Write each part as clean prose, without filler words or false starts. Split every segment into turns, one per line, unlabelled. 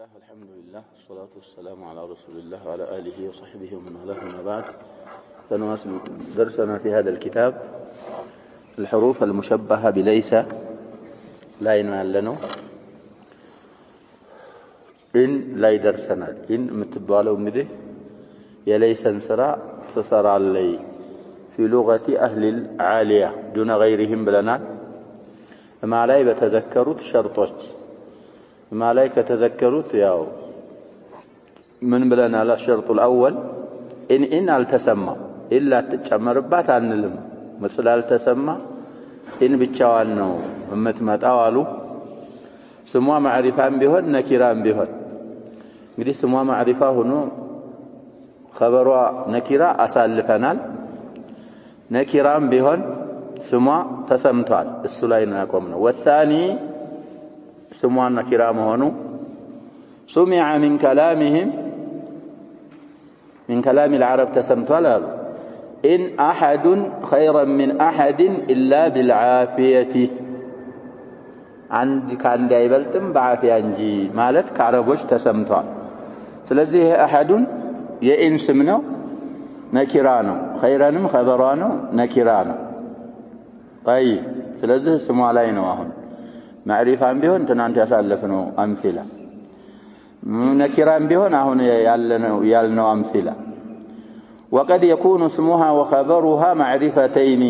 الله والحمد لله والصلاة والسلام على رسول الله وعلى آله وصحبه ومن والاه أما بعد. سنواصل درسنا في هذا الكتاب الحروف المشبهة بليس لا ينال لنا إن لا يدرسنا إن متبالو مده يليس انسرا سسر علي في لغة أهل العالية دون غيرهم بلنا ما لا يتذكروا شرطات ما لا يتذكروا ياو من بلنا على الشرط الأول إن التسمى إلا تجمربات عن الم مثل التسمى إن بتشوانو متمت أوالو سموا معرفة بهن نكران بهن قد سموا معرفة هنو خبروا نكرا أسالفنال نكران بهن سموا تسمتال السلاين نقومنا. والثاني سموا النكرام هنو سمع من كلامهم من كلام العرب تسمتال إن أحد خيرا من أحد إلا بالعافية عند كان دايبلتم بعافية انجي مالت كعربوش تسمتال. سلذي أحد يئن سمنو نكرانو خيرانم خبرانو نكرانو. طيب سلذي سموا علينا وهم معرفة بهن تنانت يسألفنو أمثلة نكران بهن هون يالنو أمثلة. وقد يكون اسمها وخبرها معرفتين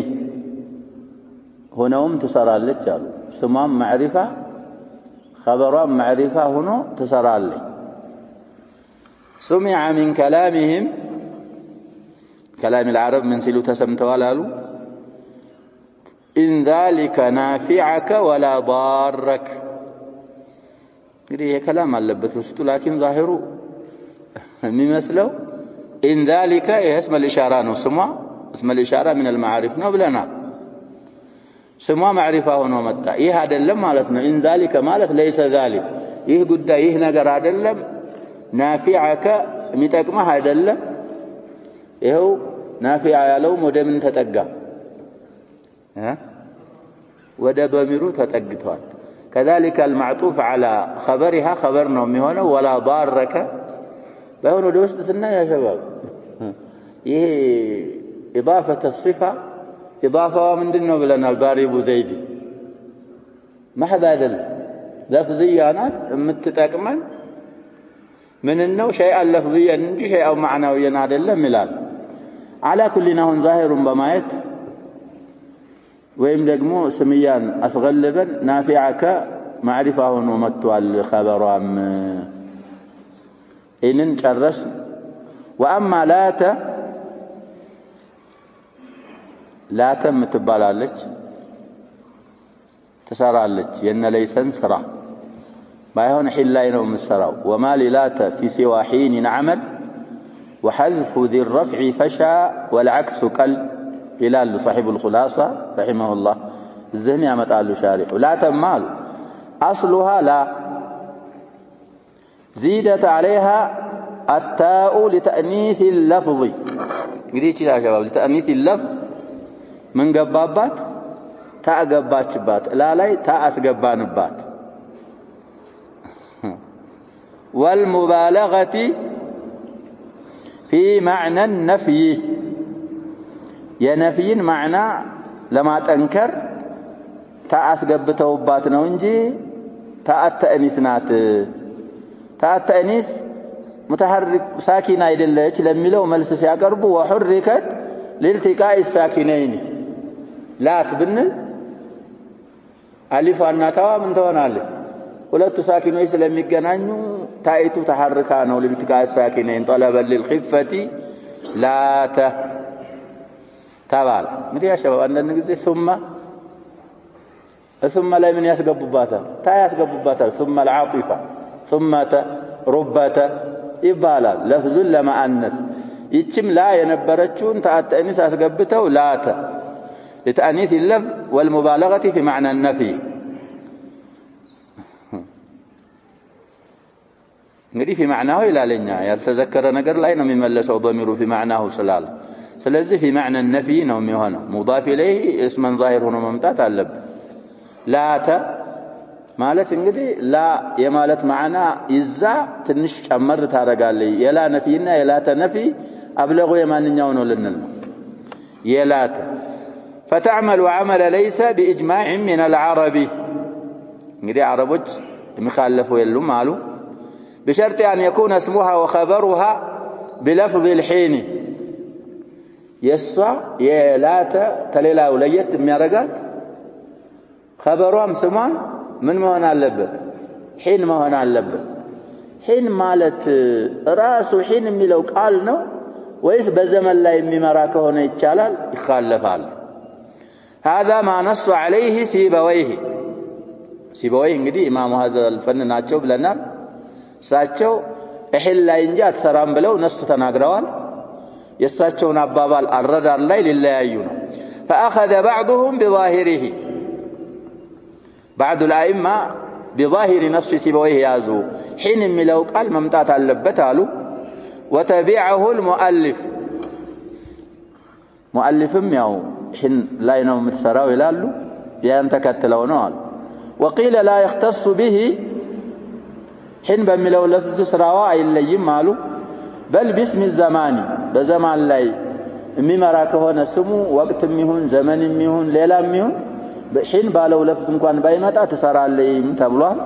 هنا تسرى للجال اسمها معرفة خبرها معرفة هنا تسرى لي. سمع من كلامهم كلام العرب من سلو تسمت ولالو إن ذلك نافعك ولا ضارك. هي كلام اللبت وسط لكن ظاهره ممثله إن ذلك اسم الإشارة نسمع اسم الإشارة من المعارف نبلنا سمع معرفة ونمتا إيه هذا اللم مالتنا إن ذلك مالت ليس ذلك إيه قد إيه نقر هذا اللم نافعك متكما هذا اللم إيه نافع يلو مدى من تتقى وده ضميره تتقطوان. كذلك المعطوف على خبرها خبرنا مهونه ولا ضارك بهونه دوستنا يا شباب. إيه إضافة الصفة إضافة من دنو بلنا الباري بوزيدي ما حدا يدل لفظيانات متتاكمن من إنه شيئا لفظيا نجي شيئا معنويا عدل ملال على كل نهون ظاهر بمايت ويم دقمو سميان أصغلبا نافعك معرفة ومتوى الخبر أم إن نشرس. وأما لا متبالالك تسارالك ين ليسن سرا ما يهون حلاين ومسرا. وما للات في سوى حين نعمل وحذف ذي الرفع فشا والعكس كل هلال صاحب الخلاصة رحمه الله الذهن يامت آل شارح. لا تمال أصلها لا زيدت عليها التاء لتأنيث اللفظ. قريتش يا شباب لتأنيث اللفظ من قبابات تاء قباتشبات لا تاء أسقبانبات. والمبالغة في معنى النفي ينفين معنى لما تنكر تاء أسقبتوبات نونجي تاء التأنيث تاء التأنيث متحرك ساكن ايدلش لميلو ملس سيقربوا وحركت لالتقاء الساكنين لا تبن الف እና ታዋ ምን ትሆናለች ሁለቱ ሳኪኖች ስለሚገናኙ ታይቱ ተሐርካ ነው ለልትቃ الساكنين طلب للخفة لا ተባለ። እንግዲህ ያ ሸባብ አንዳንድ ጊዜ ثم ላይ ምን ያስገቡባታል ታ ያስገቡባታል ثم العاطفة ثم ربة ይባላል ለፍዙን ለማአነስ ይችም ላ የነበረችውን ተአተኒስ አስገብተው ላተ لتأنيث اللفظ والمبالغة في معنى النفي. እንግዲህ في معناه ይላልኛ ያልተዘከረ ነገር ላይ ነው የሚመለሰው ضميره في معناه ስላለ ስለዚህ في معنى النفي ነው የሚሆነው. مضاف إليه اسما ظاهر ሆኖ መምጣት አለበት። ላተ ማለት እንግዲህ ላ የማለት ማዕና ይዛ ትንሽ ጨመር ታረጋለች የላ ነፊና የላተ ነፊ አብለጉ የማንኛው ነው ልንል ነው የላተ فتعمل عمل ليس بإجماع من العرب እንግዲህ አረቦች የሚخالፉ የሉም አሉ بشرط أن يكون اسمها وخبرها بلفظ الحين يسوع يلات تليلا وليت የሚያረጋት خبرهم سمان من መሆን አለበት ሒን መሆን አለበት ሒን ማለት ራሱ ሒን የሚለው ቃል ነው ወይስ በዘመን ላይ የሚመራ ከሆነ ይቻላል ይخالፋል هذا ما نص عليه ሲበወይህ እንግዲህ ኢማሙ هذا الفن ናቸው ብለናል እሳቸው እህል ላይ እንጂ አትሰራም ብለው ነሱ ተናግረዋል የእሳቸውን አባባል አረዳር ላይ ሊለያዩ ነው فأخذ بعضهم بظاهره بعض الأئمة بظاهر نص سيبويه يازو حين ملو قال ممتات اللبت قالوا وتبعه المؤلف مؤلفم ياو حين لا ينوم متسراو يلالو يان تكتلو نوال وقيل لا يختص به حين بملو لفظ سراوا إلا مالو بل باسم الزمان بزمان لاي ممراك هنا سمو وقت ميهون زمن ميهون ليلة ميهون حين بالو لفظ እንኳን ባይመጣ ተሰራለኝ ተብሏል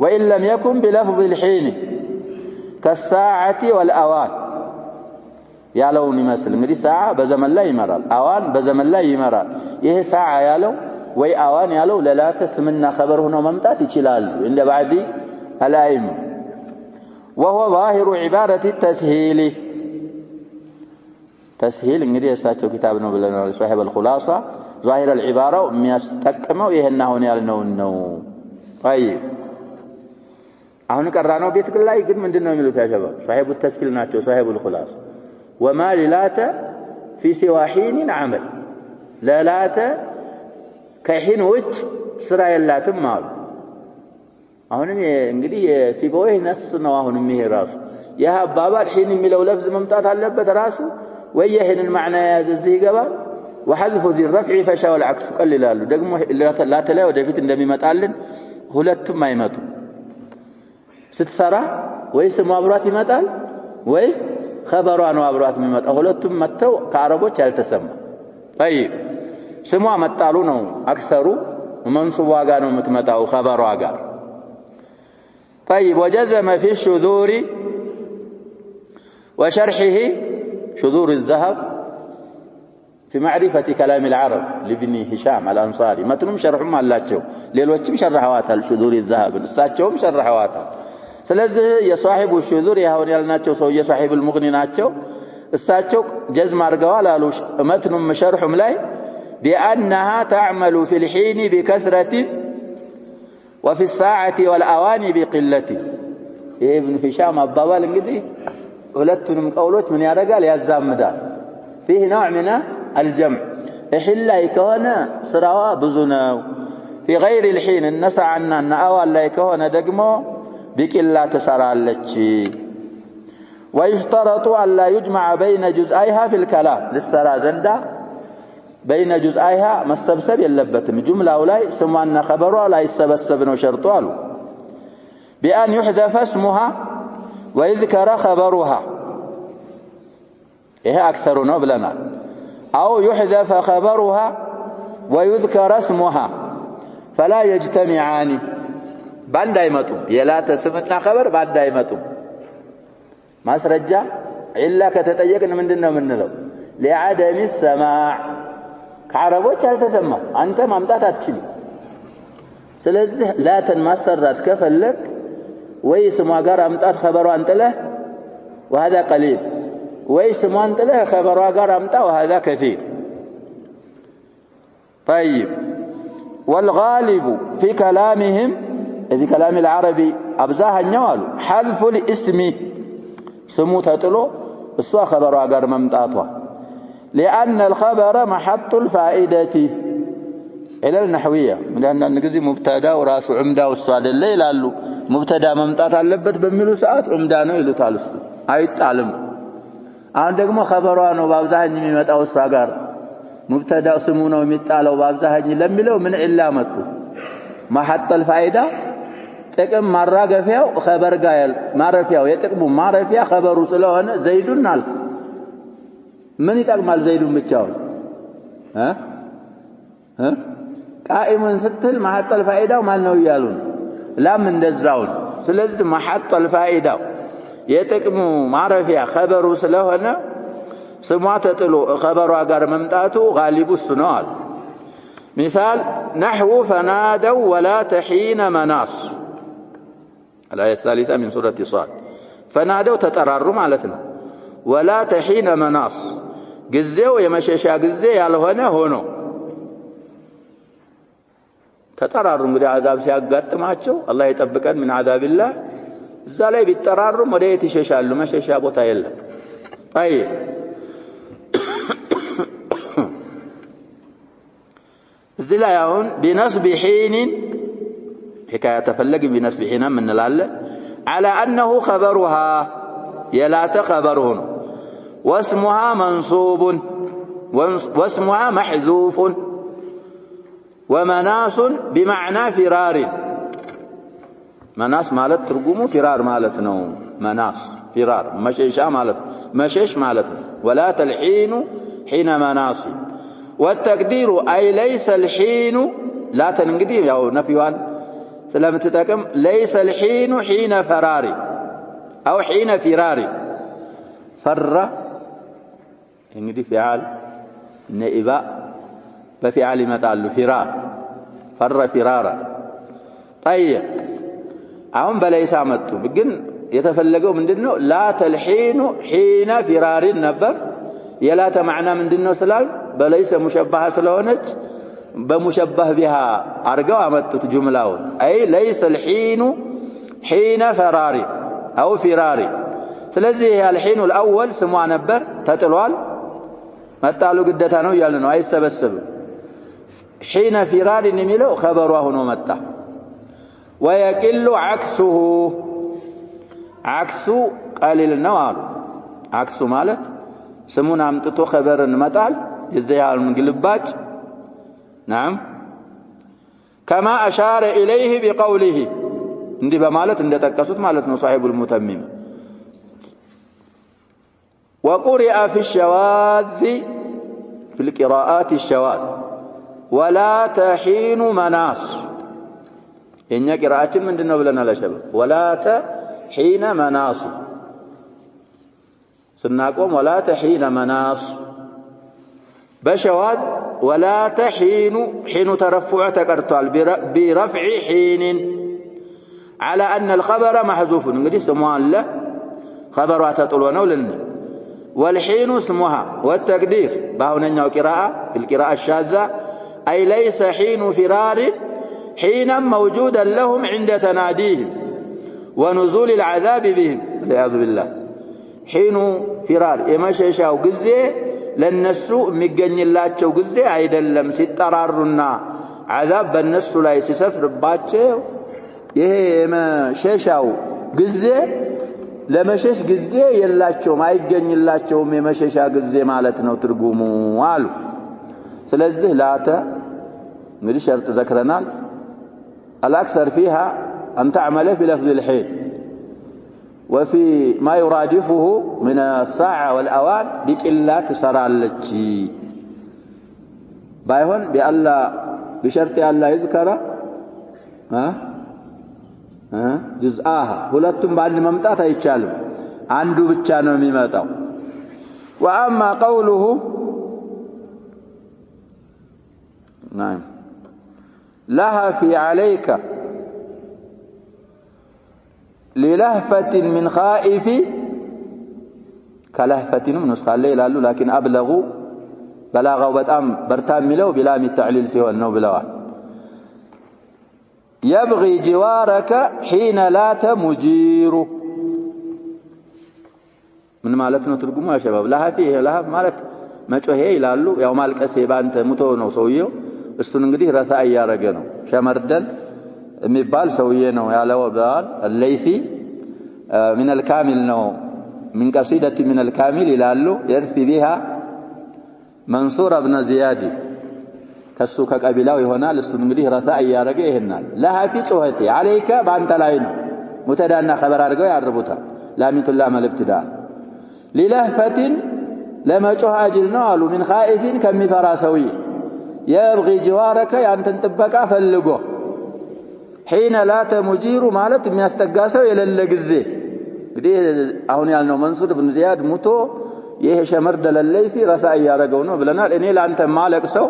وإن لم يكن بلفظ الحين كالساعة والأوان ያለውን ይመስል እንግዲህ ሰዓ በዘመን ላይ ይመራል አዋን በዘመን ላይ ይመራል ይሄ ሰዓ ያለው ወይ አዋን ያለው ለላተ ስምና خبر ሆኖ መምጣት ይችላል እንደ ባዲ አላይም وهو ظاهر عبارة التسهيل تسهيل እንግዲህ የሳቸው ኪታብ ነው ብለናል صاحب الخلاصة ظاهر العبارة የሚያስጠቅመው ይሄና ሆነ ያልነው ነው طيب አሁን ቀራነው ቤት ላይ ግን ምንድነው የሚሉት ያሸባ صاحب التسهيل ናቸው صاحب الخلاصة وما للات في سوى حين عمل للات ከሒን ውጭ ስራ የላትም አሉ አሁንም እንግዲህ ሲበወይ ነስ ነው አሁንም ይሄ ራሱ ያ አባባል ሒን የሚለው ለፍዝ መምጣት አለበት ራሱ ወይ ይሄንን ማዕና ያዘዝ ይገባል وحذف ذي الرفع فشاء والعكس قللالو ደግሞ ላተላይ ወደፊት እንደሚመጣልን ሁለቱም አይመጡ ስትሰራ ወይ ስሙ አብሯት ይመጣል ወይ خبሯ ነው አብሯት የሚመጣ ሁለቱም መተው ከአረቦች ያልተሰማ طيب ስሟ መጣሉ ነው አክሰሩ መንሱቧ ጋር ነው የምትመጣው خبሯ ጋር طيب وجزم في الشذور وشرحه شذور الذهب في معرفة كلام العرب لابن هشام الأنصاري متنم شرحهم አላቸው ሌሎችም ሸርሐዋታል شذور الذهب እሳቸውም ሸርሐዋታል ስለዚህ የሷሂቡ الشذور ያሁን ያልናቸው ሰው የሷሂቡ المغني ናቸው እሳቸው ጀዝም አድርገዋል አሉ መትኑም ሸርሑም ላይ بأنها تعمل في الحين بكثرة وفي الساعة والأوان بقلة ابن هشام አባባል እንግዲህ ሁለቱንም ቀውሎች ምን ያደርጋል ያዛምዳል فيه نوع من الجمع الحين يكون سراوا بزناو في غير الحين النسعنا ان اول لا يكون دغمو بقلا تسرالچ ويشترط ان لا يجمع بين جزئيها في الكلام للسرا زندا بين جزئيها مستبسب يلبتم جمله لا سمعنا خبرها لا يسبسب ነው شرط አሉ بان يحذف اسمها ويذكر خبرها ይሄ አክثر ነው ብለናል أو يحذف خبرها ويذكر اسمها فلا يجتمعان باند አይመጡም የላተ ስምና خبر ባንድ አይመጡም ማስረጃ ኢላ ከተጠየቅን ምንድነው የምንለው لعدم السماع ከአረቦች አልተሰማ አንተ ማምጣት አትችልም ስለዚህ ላተን ማሰራት ከፈለክ ወይ ስሟ ጋር አምጣት خبሯን ጥለህ وهذا قليل ወይ ስሟን ጥለህ خبሯ ጋር አምጣ وهذا كثير طيب والغالب في كلامهم في كلام العربي ابزاهኛው አሉ حذف الاسم ስሙ ተጥሎ እሷ خبሯ ጋር መምጣቷ لأن الخبر محط الفائدة إلى النحوية لأن النجزي مبتدا وراس عمدا والصاد الليل ይላሉ مبتدا መምጣት አለበት በሚሉ ሰዓት عمዳ ነው ይሉታል እሱ አይጣልም አሁን ደግሞ خبሯ ነው በአብዛኛው የሚመጣው እሷ ጋር مبتدا ስሙ ነው የሚጣለው በአብዛኛው ለሚለው ምን ኢላ መጡ محط الفائدة ጥቅም ማራገፊያው خبر ጋር ማረፊያው የጥቅሙ ማረፊያ خبሩ ስለሆነ ዘይዱን አልኩ ምን ይጠቅማል ዘይዱን ብቻውን ቃኢሙን ስትል محط الفائدة ማን ነው ይያሉን ላም እንደዛው ስለዚህ محط الفائدة የጥቅሙ ማረፊያ خبሩ ስለሆነ ስሟ ተጥሎ خبሯ ጋር መምጣቱ غالب ነው አለ مثال نحو فنادوا ولا تحين مناص الآية الثالثة من سورة صاد فنادوا تتراروا معناتنا ولا تحين مناص جزيو يمشيشا جزي ያልሆነ ሆኖ ተጠራሩ እንግዲህ عذاب ሲያጋጥማቸው አላህ ይጠብቀን من عذاب الله እዛ ላይ ቢጠራሩ ወደ የት ይሸሻሉ መሸሻ ቦታ የለም طيب እዚህ ላይ አሁን بنصب حين حكاية تفلق بنصب حين من الألة على أنه خبرها يلات خبرهن واسمها منصوب واسمها محذوف ومناص بمعنى فرار مناص مالت ترجمه فرار مالتنا مناص فرار مشيشا مالت مشيش مالتنا ولا تلحين حين مناص والتقدير أي ليس الحين لا تنقدير أو نفيوان سلام تتكم ليس الحين حين فراري أو حين فراري فر انقدي فعال نئباء بفعال متعال فرار فر فرارا طيب عم بليس عمدتم بقن يتفلقوا من دنو لا تلحين حين فرار النبر يلا تمعنا من دنو سلال بليس مشبهة سلونج بمشبه بها أرجو عمدت جملة أي ليس الحين حين فراري أو فراري سلزي الحين الأول سموه نبر تتلوال ما تعلق الدتانو يالنو أي سبب حين فراري نميلو خبره نمتا ويكل عكسه عكس قليل النوار عكس مالت سمونا عمتتو خبر نمتال يزيها المقلبات نعم كما أشار إليه بقوله عندي بمالت عندي تكسوت مالتنا صاحب المتمم وقرئ في الشواذ في القراءات الشواذ ولا تحين مناص إن قراءة من دنا بلنا لا شباب ولا تحين مناص سنقوم ولا تحين مناص بشواذ ولا تحين حين ترفع تكرتال برفع حين على أن الخبر محذوف نقدي سموها له خبر تطلونه لنا والحين اسمها والتقدير باهنا قراءة في القراءة الشاذة أي ليس حين فرار حينا موجودا لهم عند تناديهم ونزول العذاب بهم والعياذ بالله حين فرار يمشيشا وقزي للنسو ميغنيلاچو ጊዜ አይደለም ሲጠራሩና عذاب በነሱ ላይ ሲሰፍርባቸው ይሄ የመሸሻው ጊዜ ለመሸሽ ጊዜ የላቸውም አይገኝላቸውም የመሸሻ ጊዜ ማለት ነው ትርጉሙ አሉ ስለዚህ ላተ እንግዲህ ሸርጥ ዘክረናል الاكثر فيها ان تعمل في لفظ الحين وفي ما يرادفه من الساعة والأوان بإلا تسرالك بايهون بألا بشرط ألا يذكر جزءها ሁለቱም ባንድ መምጣት አይቻልም አንዱ ብቻ ነው የሚመጣው وأما قوله نعم لها في عليك للهفة من خائف كلهفة من نسخة الليل قالوا لكن أبلغوا بلاغوا بتأم برتام ملو بلام التعليل سوى النو بلوان يبغي جوارك حين لا تمجير من مالتنا ترجموا يا شباب لها فيه لها مالت ما تشوهي يلالو يوم مالك أسيبان تموتونه سويه استنقديه رثاء يا رجنو شمردل ميبال سوينه يا وبال الليثي من الكامل نو من قصيدة من الكامل يلالو يرثي بها منصور بن زياد ከሱ ከቀቢላው ይሆናል እሱን እንግዲህ ረሳ እያረገ ይሄናል ለሃፊ ጩኸቴ عليك በአንተ ላይ ነው ሙተዳና خبر አድርገው ያርቡታል ላሚቱላ መልእክትዳ ሊለህፈትን ለመጮህ አጅል ነው አሉ من خائف ከሚፈራ ሰውዬ يبغي جوارك ያንተን ጥበቃ ፈልጎ حين لا تمجير ማለት የሚያስጠጋ ሰው የሌለ ጊዜ እንግዲህ አሁን ያልነው መንሱር ኢብኑ ዚያድ ሙቶ ይሄ ሸመር ደለለይፊ ረሳ ያረጋው ነው ብለናል እኔ ላንተ ማለቅ ሰው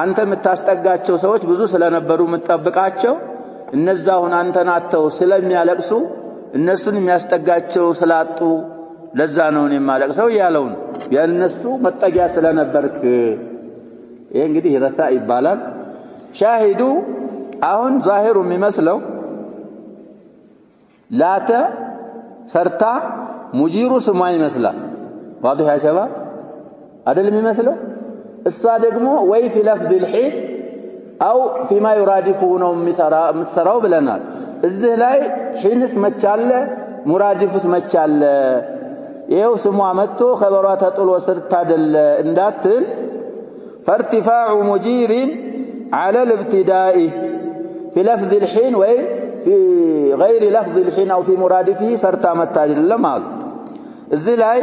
አንተ የምታስጠጋቸው ሰዎች ብዙ ስለነበሩ የምትጠብቃቸው እነዛውን አንተን አተው ስለሚያለቅሱ እነሱን የሚያስጠጋቸው ስላጡ ለዛ ነው እኔ ማለቅ ሰው ያለው የነሱ መጠጊያ ስለነበርክ ይሄ እንግዲህ ረሳ ይባላል ሻሂዱ አሁን ዛሂሩ የሚመስለው ላተ ሰርታ ሙጂሩ ስሟ ይመስላል واضح يا شباب አይደል የሚመስለው እሷ ደግሞ ወይ في لفظ الحين او فيما يرادفه ነው የምትሰራው ብለናል እዚህ ላይ ሒንስ መቻለ ሙራዲፍስ መቻለ ይሄው ስሟ መጥቶ خبሯ ተጥሎ ሰርታደለ እንዳትል فارتفاع مجير على الابتداء في لفظ الحين ወይ في غير لفظ الحين او في مرادفه سرتا متاجل لمال እዚህ ላይ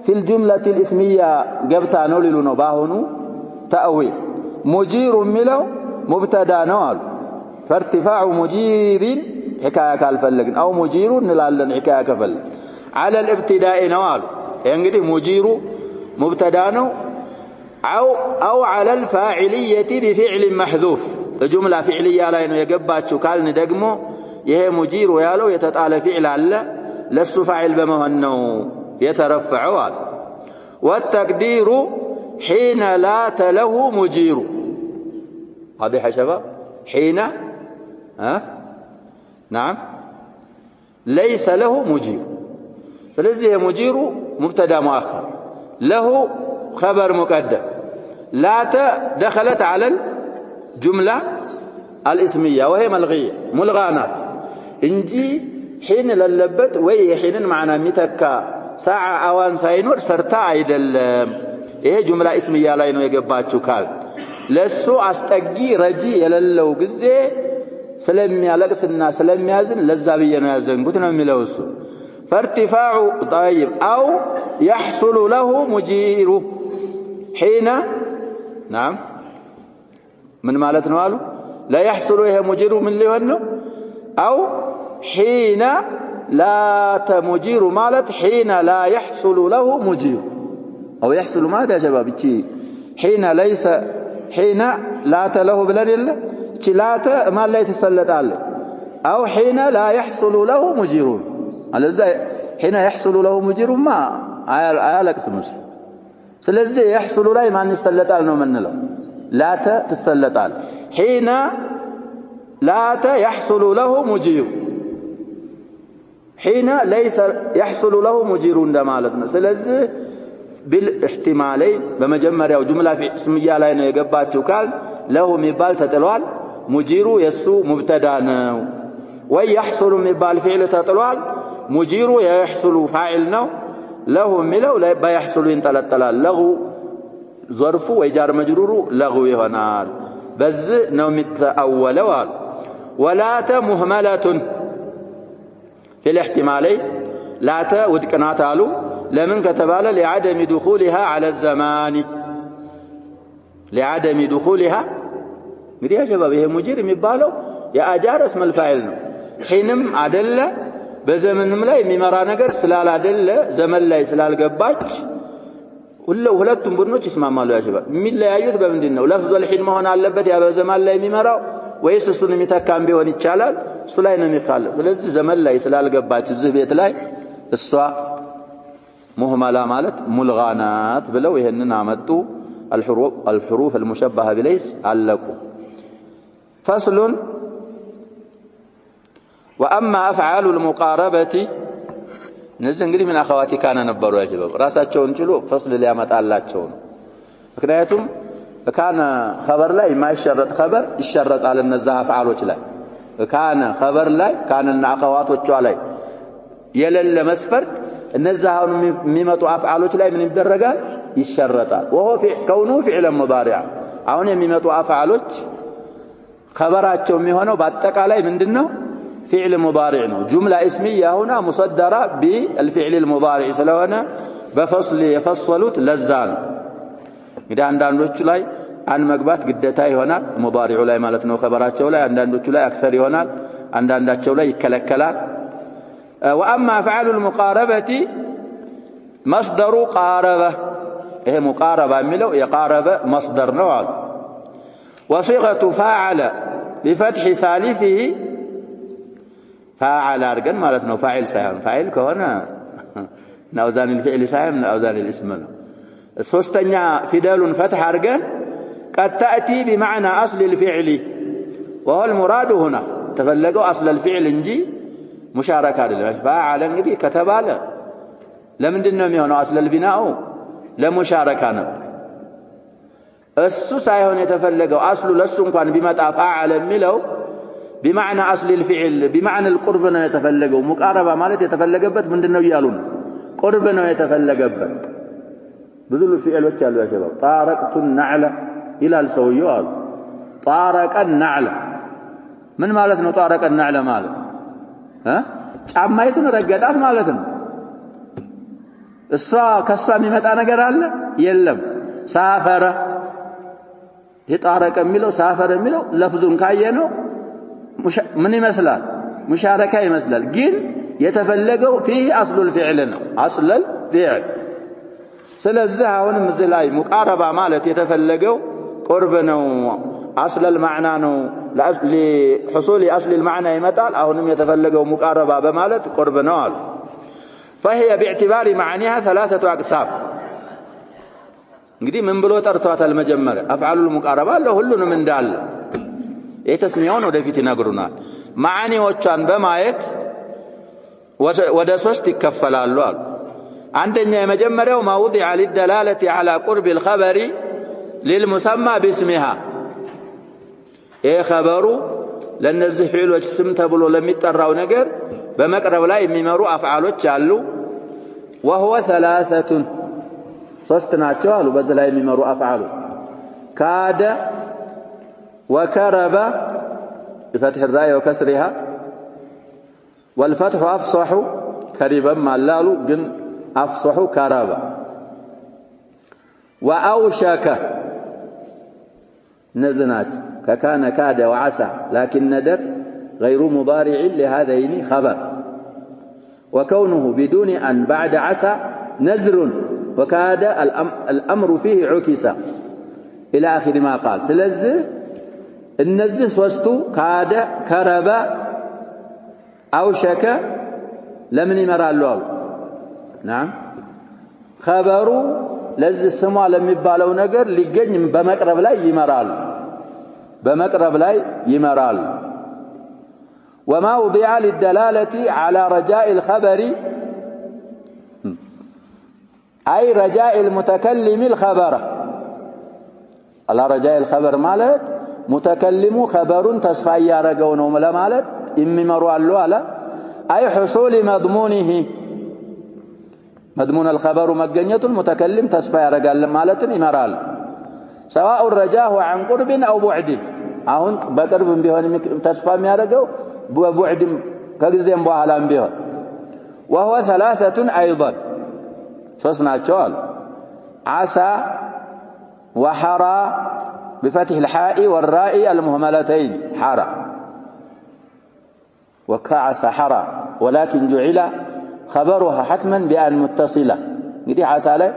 في الجملة الاسمية ገብታ ነው ሊሉ ነው ባሁኑ تأويل مجير የሚለው مبتدا ነው አሉ فارتفاع مجير حكايه ካልፈለግን او مجير እንላለን حكايه ከፈለግን على الابتداء ነው አሉ እንግዲህ مجير مبتدا ነው او على الفاعلية بفعل محذوف الجملة فعلية ላይ ነው የገባችው ካልን ደግሞ ይሄ ሙጂሩ ያለው የተጣለ ፊዕል አለ ለሱ ፋዒል በመሆን ነው የተረፈዐው አለ والتقدير حين لا له مجير واضح يا شباب حين نعم ليس له مجير فلذي مجير مبتدا مؤخر له خبر مقدم لا دخلت على الجملة الاسمية وهي ملغانات እንጂ حين ለለበት ወይ የሒንን ማዕና የሚተካ ሰዓ አዋን ሳይኖር ሰርታ አይደለም ይሄ ጁምላ እስሚያ ላይ ነው የገባችው ካል ለሱ አስጠጊ ረጂ የሌለው ጊዜ ስለሚያለቅስና ስለሚያዝን ለዛ ብዬ ነው ያዘንኩት ነው የሚለው እሱ فارتفاع طيب او يحصل له مجير حين نعم من ማለት ነው አሉ لا يحصل ይሄ ሙጂሩ ምን ሊሆን ነው او حين لا تمجير مالت حين لا يحصل له مجير او يحصل ماذا يا شباب حين ليس حين لا له بلن الله لا ما لا يتسلط او حين لا يحصل له مجير على ازاي حين يحصل له مجير ما አያለቅስ መስሎ ስለዚህ يحصل ላይ ማን ይሰለጣል ነው ምንለው لا تسلطال حين لا يحصل له مجير حين ليس يحصل له مجير እንደማለት ነው ስለዚህ بالاحتمالين በመጀመሪያው ጁምላ እስሚያ ላይ ነው የገባችው ካል له የሚባል ተጥሏል ሙጂሩ የሱ ሙብተዳ ነው ወይ يحصل የሚባል ፊዕል ተጥሏል ሙጂሩ يحصل ፋዒል ነው له የሚለው በيحصل ይንጠለጠላል له ظرፉ ወይ ጃር መጅሩሩ له ይሆናል በዚህ ነው የሚተአወለው አሉ ولا مهملة في الاحتمالين لا ودقنات አሉ ለምን ከተባለ لعدم دخولها على الزمان لعدم دخولها እንግዲህ يا شباب ይሄ ሙጂር የሚባለው የአጃር اسم الفاعل ነው ሒንም አይደለ በዘመንም ላይ የሚመራ ነገር ስላላደለ ዘመን ላይ ስላልገባች ሁለቱም ቡድኖች ይስማማሉ يا شباب የሚለያዩት በምንድን ነው ለፍዝ الحين መሆን አለበት ያ በዘመን ላይ የሚመራው ወይስ እሱን የሚተካም ቢሆን ይቻላል እሱ ላይ ነው የሚካለው ስለዚህ ዘመን ላይ ስላልገባች እዚህ ቤት ላይ እሷ ሙህመላ ማለት ሙልጋናት ብለው ይሄንን አመጡ الحروف المشبهه بليس علقوا فصل واما افعال المقاربه እነዚህ እንግዲህ ምን አخواتي ካነ ነበሩ ያ شباب ራሳቸውን ችሎ ፈስል ሊያመጣላቸው ነው ምክንያቱም ካነ خبر ላይ የማይሸረጥ خبر ይሸረጣል እነዛ አፍዓሎች ላይ ካነ خبر ላይ ካነና አخواتዎቿ ላይ የሌለ መስፈርት እነዛ አሁን የሚመጡ አፍዓሎች ላይ ምን ይደረጋል ይሸረጣል وهو كونه فعلا مضارعا አሁን የሚመጡ አፍዓሎች خبراቸው የሚሆነው በአጠቃላይ ምንድነው فعل مضارع ነው جملة اسمية هنا مصدرة بالفعل المضارع ስለሆነ በፈስል የፈሰሉት ለዛ ነው እንግዲህ አንዳንዶቹ ላይ አን መግባት ግዴታ ይሆናል ሙዳሪዑ ላይ ማለት ነው خبراቸው ላይ አንዳንዶቹ ላይ አክሰር ይሆናል አንዳንዳቸው ላይ ይከለከላል واما افعال المقاربه مصدر قاربه ይሄ مقاربه የሚለው የقاربه مصدر ነው አሉ وصيغه فاعل بفتح ثالثه فاعل አርገን ማለት ነው فاعل ሳይሆን فاعل ከሆነ نوزان الفعل ሳይሆን نوزان الاسم ነው ሶስተኛ ፊደሉን فتح አርገን قد تأتي بمعنى أصل الفعل وهو المراد هنا تفلقوا أصل الفعل انجي مشاركة لله فاعل انجي كتبال لمن دنهم هنا أصل البناء لمشاركة نبر السوس هنا يتفلقوا أصل لسهم كان بمتى فاعل ملو بمعنى أصل الفعل بمعنى القربنا يتفلقوا مقاربة مالت يتفلقبت من دنهم يالون قربنا يتفلقبت بذل الفعل وچالو يا شباب طارقت النعلة ይላል ሰውየው አሉ طارق النعل ምን ማለት ነው طارق النعل ማለት ጫማይቱን ረገጣት ማለት ነው እሷ ከሷ የሚመጣ ነገር አለ የለም ሳፈረ የጣረቀ የሚለው ሳፈረ የሚለው ለፍዙን ካየነው ምን ይመስላል ሙሻረካ ይመስላል ግን የተፈለገው فيه اصل الفعل ነው اصل الفعل ስለዚህ አሁንም እዚህ ላይ ሙቃረባ ማለት የተፈለገው قرب ነው اصل المعنى ነው لحصول اصل المعنى ይመጣል አሁንም የተፈለገው ሙቃረባ በማለት قرب ነው አሉ فهي باعتبار معانيها ثلاثه اقسام እንግዲህ ምን ብሎ ጠርቷታል መጀመሪያ افعال المقاربه ለሁሉንም እንዳለ የተስሚያውን ወደፊት ይነግሩናል ማዓኒዎቿን በማየት ወደ ሶስት ይከፈላሉ አሉ አንደኛ የመጀመሪያው موضع للدلاله على قرب الخبر للمسمى باسمها ايه خبرو ለነዚህ ፊዕሎች ስም ተብሎ ለሚጠራው ነገር በመቅረብ ላይ የሚመሩ አፍዓሎች አሉ وهو ثلاثه ሶስት ናቸው አሉ በዚህ ላይ የሚመሩ አፍዓሉ ካደ وكرب بفتح الراء وكسرها والفتح افصح كربا مالالو ግን افصح كرب واوشك نزنات ككان كاد وعسى لكن ندر غير مضارع لهذين خبر وكونه بدون أن بعد عسى نذر وكاد الأمر فيه عكس إلى آخر ما قال سلزه النزه سوستو كاد كرب أوشك لمن يمر له نعم خبروا ለዚህ ስሟ ለሚባለው ነገር ሊገኝ በመቅረብ ላይ ይመራል በመቅረብ ላይ ይመራል وما وضع للدلاله على رجاء الخبر اي رجاء المتكلم الخبر على رجاء الخبر ማለት متكلم خبرን ተስፋ ያረጋው ነው ለማለት የሚመሩ አሉ አለ اي حصول مضمونه مضمون الخبر مغنيته المتكلم تسفى يرغال مالتن يمرال سواء رجاه عن قرب او بعد አሁን በቅርብም ቢሆን ተስፋ የሚያደርገው በቡዕድም ከጊዜም በኋላም ቢሆን وهو ثلاثه ايضا ሶስት ናቸው አሉ عسى وحرى بفتح الحاء والراء المهملتين حرى وكعس حرى ولكن جعل خبرها حتما بأن متصلة እንግዲህ عسى ላይ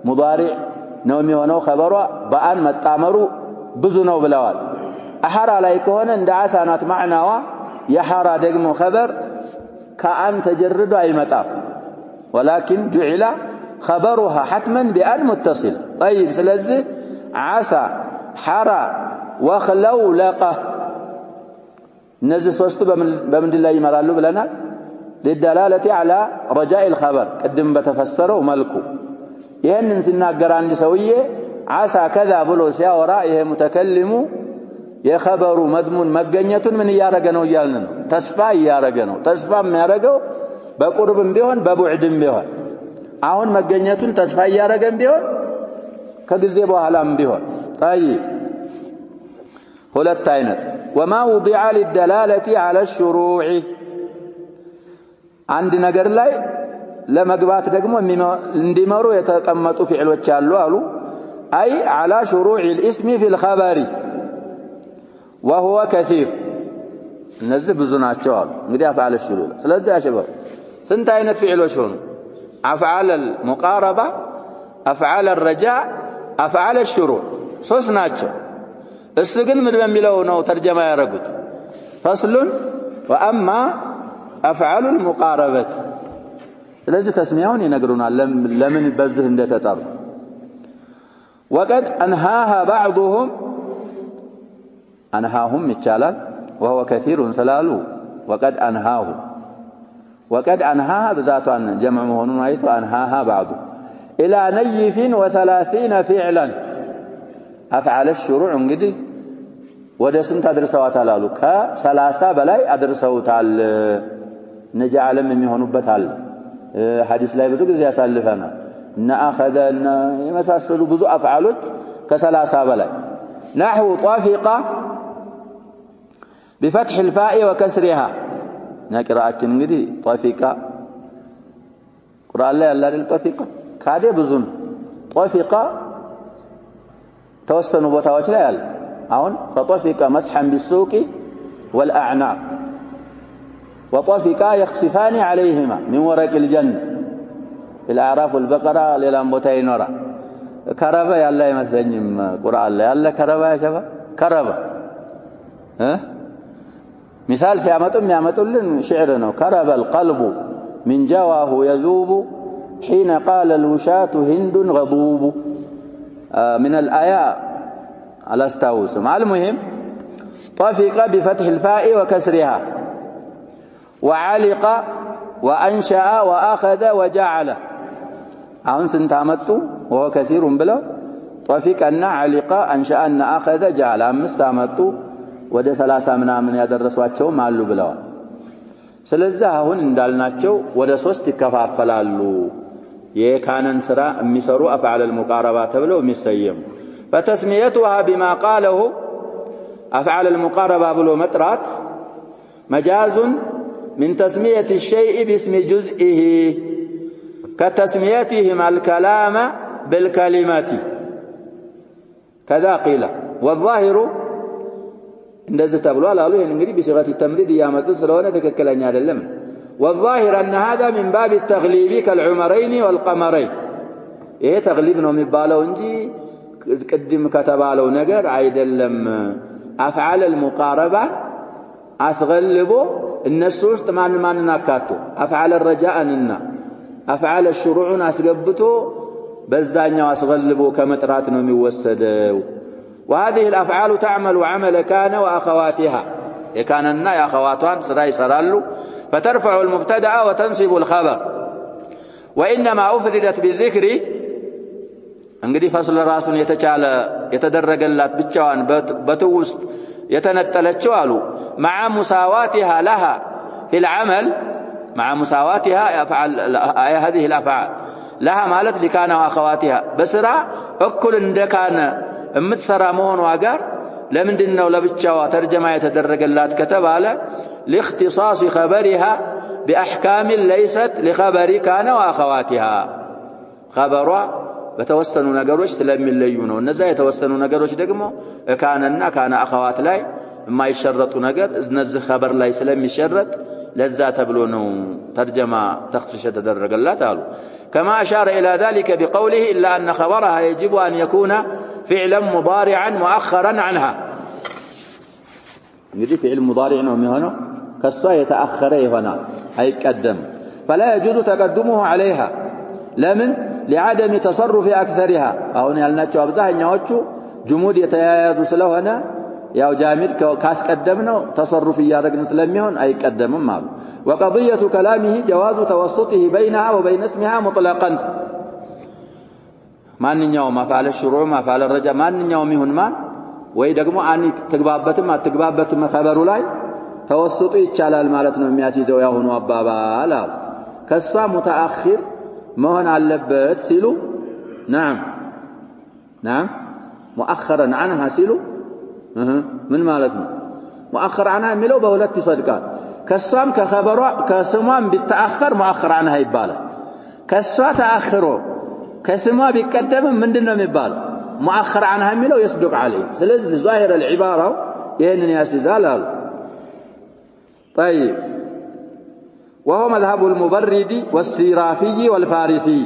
ሙዳሪዕ ነው የሚሆነው خبሯ በአን መጣመሩ ብዙ ነው ብለዋል አሐራ ላይ ከሆነ እንደ عسى ናት ማዕናዋ የሐራ ደግሞ خبر ከአን ተጀርዶ አይመጣም ولكن جعل خبرها حتما بأن متصل طيب ስለዚህ عسى حرى وخلولقه እነዚህ ሶስቱ በምንድን ላይ ይመራሉ ብለናል للدلاله على رجاء الخبر قدم بتفسروا ملكو ይሄንን ሲናገር አንድ ሰውዬ عسى كذا ብሎ ሲያወራ ይሄ متكلم የخبሩ መድሙን መገኘቱን ምን ያረገ ነው ይያልን ነው ተስፋ ያረገ ነው ተስፋ የሚያረገው በቁርብም ቢሆን በቡዕድም ቢሆን አሁን መገኘቱን ተስፋ ያረገም ቢሆን ከጊዜ በኋላም ቢሆን طيب ሁለት አይነት وما وضع للدلاله على الشروع አንድ ነገር ላይ ለመግባት ደግሞ እንዲመሩ የተቀመጡ ፊዕሎች አሉ አይ على شروع الاسم في الخبر وهو كثير እነዚህ ብዙ ናቸው አሉ እንግዲህ አፍዓለ الشروع ስለዚህ አሸበው ስንት አይነት ፊዕሎች ሆኑ አፍዓለ المقاربه አፍዓለ الرجاء አፍዓለ الشروع ሶስት ናቸው እሱ ግን ምን በሚለው ነው ተርጀማ ያደረጉት فصل واما افعال المقاربه ስለዚህ ተስሚያውን ይነግሩናል ለምን በዚህ እንደተጠሩ وقد انهاها بعضهم انهاهم ይቻላል وهو كثير سلالو وقد انهاها بذاتها جمع مهون ايت انهاها بعض الى نيف و30 فعلا افعال الشروع እንግዲህ ወደ ስንት አድርሰዋታል አሉ ከ30 በላይ አድርሰውታል ነጃለም የሚሆኑበት አለ ሐዲስ ላይ ብዙ ጊዜ ያሳልፈናል እና አخذና የመሳሰሉ ብዙ አፍዓሎች ከ30 በላይ نحو طافقة بفتح الفاء وكسرها نقراءتين እንግዲህ طافقة ቁርአን ላይ ያለ አይደል طافقة ካደ ብዙን طافقة ተወሰኑ ቦታዎች ላይ አለ አሁን فطفق مسحا بالسوق والأعناق وطفق يخسفان عليهما من ورق الجنة في الأعراف والبقرة ليلان ቦታ ይኖራ ከረበ ያለ አይመስለኝም ቁርአን ላይ ያለ ከረበ ያሸባ ከረበ مثال يعمطልን شعر ነው كرب القلب من جواه يذوب حين قال الوشاة هند غضوب من الآيات على استاوس مع المهم طفق بفتح الفاء وكسرها وعلق وأنشأ وأخذ وجعل አሁን ስንት አመጡ وهو كثير ብለው طفق እና علق أنشأ እና أخذ جعل አምስት አመጡ ወደ 30 ምናምን ያደረሷቸውም አሉ ብለዋል ስለዚህ አሁን እንዳልናቸው ወደ 3 ይከፋፈላሉ የካነን ስራ የሚሰሩ አፍዓል المقاربه ተብለው የሚሰየሙ فتسميتها بما قاله أفعال المقاربة بلو مطرات مجاز من تسمية الشيء باسم جزئه كتسميتهم الكلام بالكلمات كذا قيل والظاهر እንደዚህ ተብሏል አሉ ይሄን እንግዲህ بصيغة التمريض ያመጡት ስለሆነ ትክክለኛ አይደለም والظاهر أن هذا من باب التغليب كالعمرين والقمرين ይሄ ተግሊብ ነው የሚባለው እንጂ ቅድም ከተባለው ነገር አይደለም አፍዓል المقاربة አስገልቦ እነሱ ውስጥ ማንን አካቶ አፍዓል الرجاءንና አፍዓል الشروعን አስገብቶ በዛኛው አስገልቦ ከመጥራት ነው የሚወሰደው وهذه الافعال تعمل عمل كان واخواتها كاننا يا اخواتان سرا يسرالو فترفع المبتدا وتنصب الخبر وانما افردت بالذكر እንግዲህ فصل ራሱን የተደረገላት ብቻዋን በትውስጥ የተነጠለችው አሉ مع مساواتها لها في العمل مع مساواتها هذه الافعال لها ማለት لكان واخواتها በስራ እኩል እንደካነ እምትሰራ መሆኗ ጋር ለምንድነው ለብቻዋ ተርጀማ የተደረገላት ከተባለ لاختصاص خبرها باحكام ليست لخبر كان واخواتها خبرها በተወሰኑ ነገሮች ስለሚለዩ ነው እነዛ የተወሰኑ ነገሮች ደግሞ ካነና ካነ አخوات ላይ የማይሸረጡ ነገር እነዚህ خبر ላይ ስለሚሸረጥ ለዛ ተብሎ ነው ተርጀማ ተخصيص የተደረገላት አሉ كما اشار الى ذلك بقوله الا ان خبرها يجب ان يكون فعلا مضارعا مؤخرا عنها እንግዲህ فعل مضارع ነው የሚሆነው ከሷ የተአخረ ይሆናል አይቀደም فلا يجوز تقدمه عليها لمن لعدم تصرف اكثرها አሁን ያልናቸው አብዛኛዎቹ ጁሙድ የተያያዙ ስለሆነ ያው ጃሚድ ካስቀደምነው ተሰርፍ ያደረግን ስለሚሆን አይቀደምም ማለት وقضيه كلامه جواز توسطه بينها وبين اسمها مطلقا ማንኛውም አፍዓል الشروع አፍዓል الرجاء ማንኛውም ይሁን ማን ወይ ደግሞ አኒ ተግባበትም አትግባበትም خبሩ ላይ ተወስጡ ይቻላል ማለት ነው የሚያስይዘው ያሁኑ አባባል ከሷ متأخر መሆን አለበት ሲሉ نعم مؤخرا عنها ሲሉ ምን ማለት ነው مؤخر عنها የሚለው በሁለት ይሰድቃል ከሷም ከخبሯ ከስሟም ቢተአخر مؤخر عنها ይባላል ከሷ ተአخሮ ከስሟ ቢቀደም ምንድነው የሚባለው مؤخر عنها የሚለው يصدق عليه ስለዚህ ظاهر العباره ይሄንን ያስይዛል አሉ طيب وهو مذهب المبرد والسيرافي والفارسي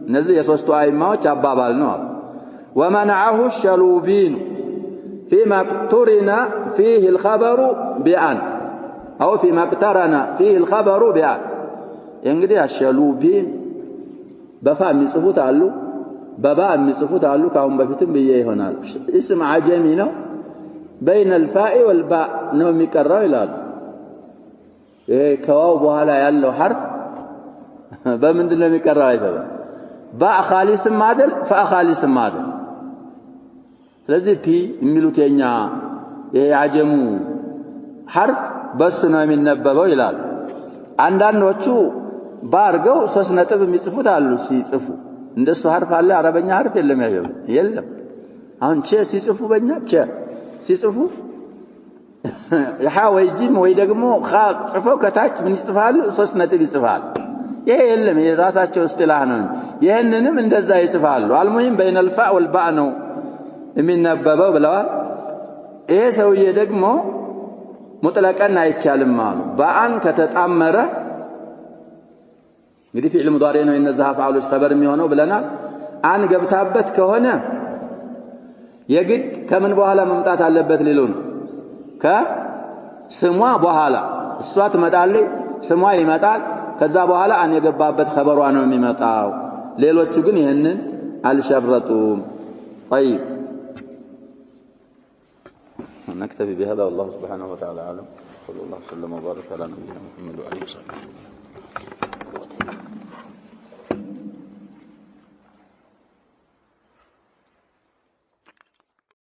እነዚህ የሶስቱ አይማዎች አባባል ነው ومنعه الشلوبين فيما اقترن فيه الخبر بأن أو فيما اقترن فيه الخبر بأن እንግዲህ الشلوبين በፋ የሚጽፉት አሉ በባ የሚጽፉት አሉ ካሁን በፊትም ብዬ ይሆናል اسم عجمي ነው بين الفاء والباء ነው የሚቀራው ይላል ይሄ ከዋው በኋላ ያለው ሐርፍ በምንድነው የሚቀራው አይተባል باء خالصም አይደል ፋ خالصም አይደል ስለዚህ ፒ የሚሉት የኛ የአጀሙ ሐርፍ በሱ ነው የሚነበበው ይላል አንዳንዶቹ ባርገው 3 ነጥብ የሚጽፉት አሉ ሲጽፉ እንደሱ ሐርፍ አለ አረበኛ ሐርፍ የለም የለም አሁን ቸ ሲጽፉ በእኛ ቸ ሲጽፉ ያ ወይ ጂም ወይ ደግሞ ኻ ጽፈው ከታች ምን ይጽፋሉ 3 ነጥብ ይጽፋሉ ይሄ የለም የራሳቸው እስጢላህ ነው ይሄንንም እንደዛ ይጽፋሉ አልሙሂም بين الفاء والباء ነው የሚነበበው ብለዋል ይሄ ሰውዬ ደግሞ ሙጥለቀን አይቻልም አሉ ባአን ከተጣመረ እንግዲህ ፊዕል ሙዳሪ ነው እነዚህ አፍዓሎች خبر የሚሆነው ብለናል አን ገብታበት ከሆነ የግድ ከምን በኋላ መምጣት አለበት ሊሉን ከስሟ በኋላ እሷ ትመጣለች ስሟ ይመጣል ከዛ በኋላ አን የገባበት خبሯ ነው የሚመጣው ሌሎቹ ግን ይሄንን አልሸረጡም طيب نكتفي بهذا والله سبحانه وتعالى أعلم صلى الله وسلم وبارك على نبينا محمد وعلى آله وصحبه